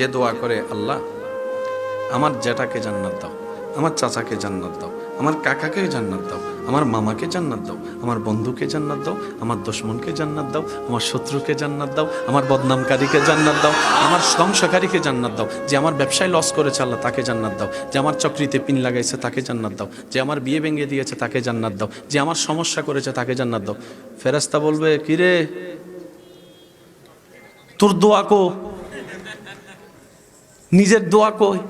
যে দোয়া করে, আল্লাহ আমার জ্যাঠাকে জান্নাত দাও, আমার চাচাকে জান্নাত দাও, আমার কাকাকে জান্নাত দাও, আমার মামাকে জান্নাত দাও, আমার বন্ধুকে জান্নাত দাও, আমার দুশমনকে জান্নাত দাও, আমার শত্রুকে জান্নাত দাও, আমার বদনামকারীকে জান্নাত দাও, আমার ধ্বংসকারীকে জান্নাত দাও, যে আমার ব্যবসায় লস করেছে আল্লাহ তাকে জান্নাত দাও, যে আমার চাকরিতে পিন লাগাইছে তাকে জান্নাত দাও, যে আমার বিয়ে ভেঙে দিয়েছে তাকে জান্নাত দাও, যে আমার সমস্যা করেছে তাকে জান্নাত দাও। ফেরেশতা বলবে, কিরে তোর দোয়া কো, নিজের দোয়া কই?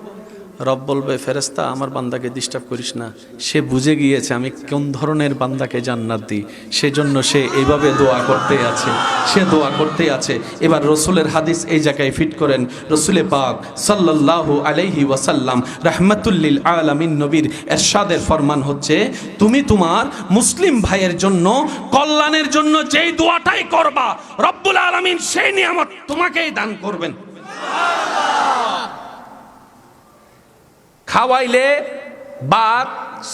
রব বলবে, ফেরেশতা আমার বান্দাকে ডিস্টার্ব করিস না, সে বুঝে গিয়েছে আমি কোন ধরনের বান্দাকে জান্নাত দিই, সেজন্য সে এইভাবে দোয়া করতে আছে, সে দোয়া করতে আছে। এবার রসুলের হাদিস এই জায়গায় ফিট করেন। রসুলে পাক সাল্লাল্লাহু আলাইহি ওয়াসাল্লাম রাহমাতুল লিল আলামিন নবীর এরশাদের ফরমান হচ্ছে, তুমি তোমার মুসলিম ভাইয়ের জন্য কল্যাণের জন্য যেই দোয়াটাই করবা, রব্বুল আলামিন সেই নিয়ামত তোমাকেই দান করবেন। খাওয়াইলে ভাত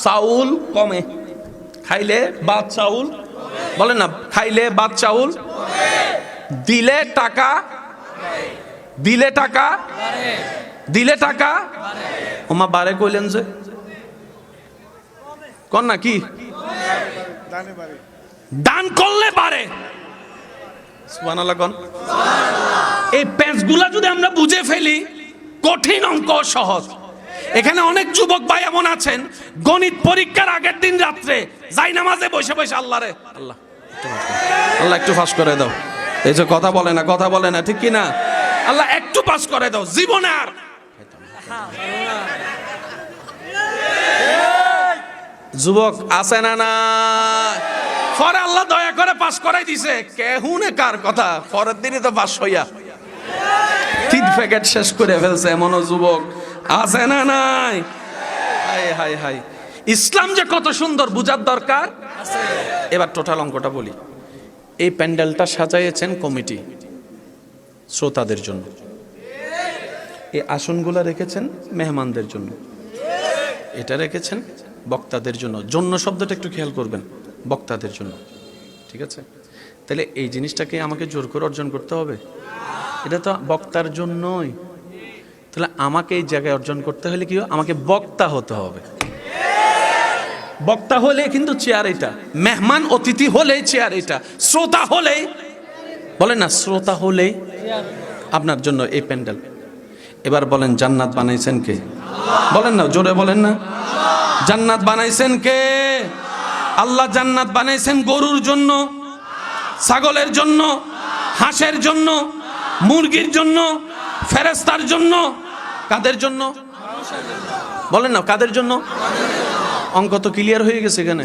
চাউল কমে, খাইলে ভাত চাউল, বলেন না, খাইলে ভাত চাউল, দিলে টাকা, দিলে টাকা, দিলে টাকা ওমা বারে কইলেন যে কন না কি দান করলে বাড়ে। সুবহানাল্লাহ কোন। এই পেঁচগুলা যদি আমরা বুঝে ফেলি, কঠিন অঙ্ক সহজ। এখানে অনেক যুবক ভাই এমন আছেন, গণিত পরীক্ষার আগের দিন রাত্রে যাই নামাজে বসে বসে আল্লাহ রে আল্লাহ আল্লাহ একটু পাস করে দাও, এই যে কথা বলে না, কথা বলে না, ঠিক কি না? আল্লাহ একটু পাস করে দাও, জীবনে আর যুবক আছে না না, পরে আল্লাহ দয়া করে পাস করাই দিছে, কেহুনে কার কথা, পরের দিনই তো পাস হইয়া 3 প্যাকেট শেষ করে ফেলছে, এমনও যুবক আছে না নাই? হাই হাই হাই, ইসলাম যে কত সুন্দর বুঝার দরকার। এবার টোটাল অঙ্কটা বলি। এই প্যান্ডেলটা সাজাইয়েছেন কমিটি শ্রোতাদের জন্য, এই আসনগুলা রেখেছেন মেহমানদের জন্য, এটা রেখেছেন বক্তাদের জন্য। জন্য শব্দটা একটু খেয়াল করবেন, বক্তাদের জন্য, ঠিক আছে? তাহলে এই জিনিসটাকে আমাকে জোর করে অর্জন করতে হবে? এটা তো বক্তার জন্যই। তাহলে আমাকে এই জায়গায় অর্জন করতে হলে কি, আমাকে বক্তা হতে হবে। বক্তা হলে কিন্তু চেয়ার এটা, মেহমান অতিথি হলেই চেয়ার এটা, শ্রোতা হলেই, বলেন না, শ্রোতা হলেই আপনার জন্য এই প্যান্ডেল। এবার বলেন, জান্নাত বানাইছেন কে? বলেন না, জোরে বলেন না, জান্নাত বানাইছেন কে? আল্লাহ জান্নাত বানাইছেন গরুর জন্য, ছাগলের জন্য, হাঁসের জন্য, মুরগির জন্য, ফেরেশতার জন্য। কাদের জন্য? বলেন না, কাদের জন্য? অঙ্ক তো ক্লিয়ার হয়ে গেছে এখানে।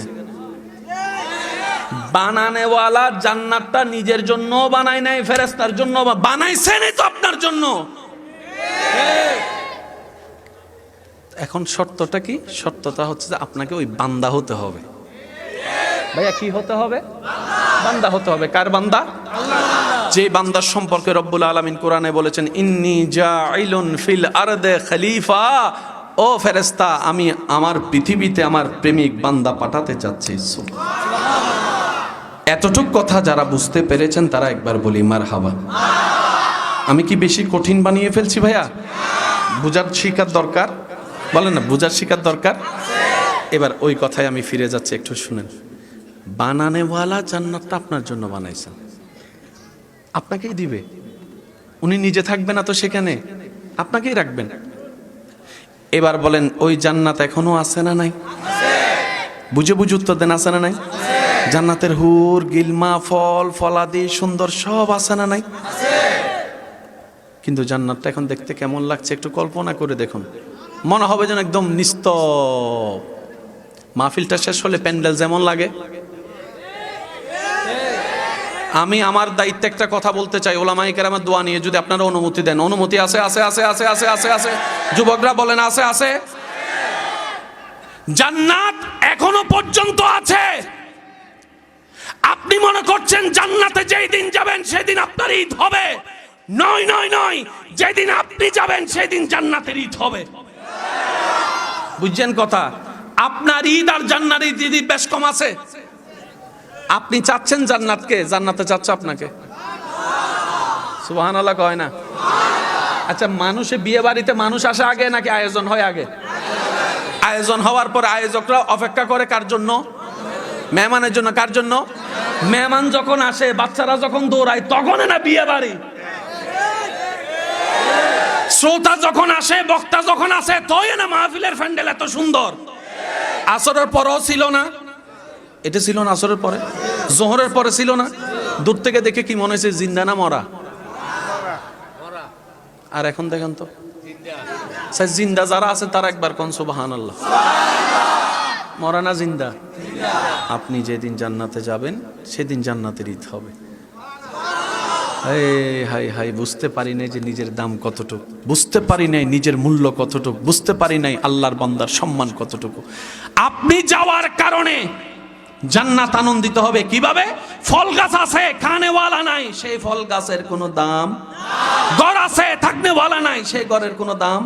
বানানেওয়ালা জান্নাতটা নিজের জন্য বানায় নাই, ফেরেশতার জন্য বানাইছেনই তো আপনার জন্য। এখন শর্তটা কি? শর্তটা হচ্ছে যে আপনাকে ওই বান্দা হতে হবে। ভাইয়া কি হতে হবে? বান্দা হতে হবে। কার বান্দা? যে বান্দার সম্পর্কে রব্বুল আলামিন কোরআনে বলেছেন, ইন্নী জাইলুন ফিল আরদে খলিফা, ও ফেরেশতা আমি আমার পৃথিবীতে আমার প্রেমিক বান্দা পাঠাতে চাচ্ছি। এতটুক কথা যারা বুঝতে পেরেছেন তারা একবার বলি মারহাবা। আমি কি বেশি কঠিন বানিয়ে ফেলছি ভাইয়া? বুঝার শিকার দরকার, বলেন না, বুঝার শিকার দরকার। এবার ওই কথায় আমি ফিরে যাচ্ছি, একটু শুনেন। বানানেওয়ালা জান্নাতটা আপনার জন্য বানাইছেন, আপনাকেই দিবে। উনি নিজে থাকবে না তো সেখানে, আপনাকেই রাখবেন। এবার বলেন, ওই জান্নাত এখনো আছে না নাই? বুঝে বুঝে উত্তর দেন, আছে না নাই? জান্নাতের হুর গিলমা, ফল ফলাদি সুন্দর সব আছে না নাই? কিন্তু জান্নাতটা এখন দেখতে কেমন লাগছে একটু কল্পনা করে দেখুন। মনে হবে যেন একদম নিস্তব। মাহফিলটা শেষ হলে প্যান্ডেল যেমন লাগে। আমি আমার দায়িত্বে একটা কথা বলতে চাই, ওলামায়ে কেরামের দোয়া নিয়ে, যদি আপনারা অনুমতি দেন। অনুমতি আছে? আছে আছে আছে আছে আছে আছে। যুবকরা বলেন আছে আছে। জান্নাত এখনো পর্যন্ত আছে। আপনি মনে করছেন জান্নাতে যেই দিন যাবেন সেদিন আপনার ঈদ হবে? নয় নয় নয়, যেদিন আপনি যাবেন সেদিন জান্নাতের ঈদ হবে। বুঝছেন কথা? আপনার ঈদ আর জান্নাতের ঈদ বেশ কম আছে। আপনি চাচ্ছেন জান্নাতকে, জান্নাতে চাচ্ছে আপনাকে। সুবহানাল্লাহ কয় না? আচ্ছা, মানুষে বিয়ে বাড়িতে মানুষ আসে আগে নাকি আয়োজন হয় আগে? আয়োজন হওয়ার পর আয়োজকরা অপেক্ষা করে কার জন্য? মেহমানের জন্য। কার জন্য? মেহমান যখন আসে, বাচ্চারা যখন দৌড়ায়, তখন না বিয়ে বাড়ি। শ্রোতা যখন আসে, বক্তা যখন আসে, তই না মাহফিলের প্যান্ডেল এত সুন্দর। আসরের পরেও ছিল না, এটা ছিল না আসরের পরে, জোহরের পরে ছিল না। দূর থেকে দেখে কি মনে হয়েছে জিন্দা না মরা? আর এখন দেখেন তো জিন্দা যারা আছে তারা একবার কোন সুবহানাল্লাহ। মরা না জিন্দা? আপনি যেদিন জান্নাতে যাবেন সেদিন জান্নাতের ঈদ হবে। হাই হাই, বুঝতে পারি নাই যে নিজের দাম কতটুকু, বুঝতে পারি নাই নিজের মূল্য কতটুকু, বুঝতে পারি নাই আল্লাহর বান্দার সম্মান কতটুকু। আপনি যাওয়ার কারণে জান্নাত আনন্দিত হবে। কিভাবে? ফল গাছ আছে, খানেওয়ালা নাই, সেই ফল গাছের কোনো দাম। ঘর আছে, থাকনেওয়ালা নাই, সেই ঘরের কোনো দাম।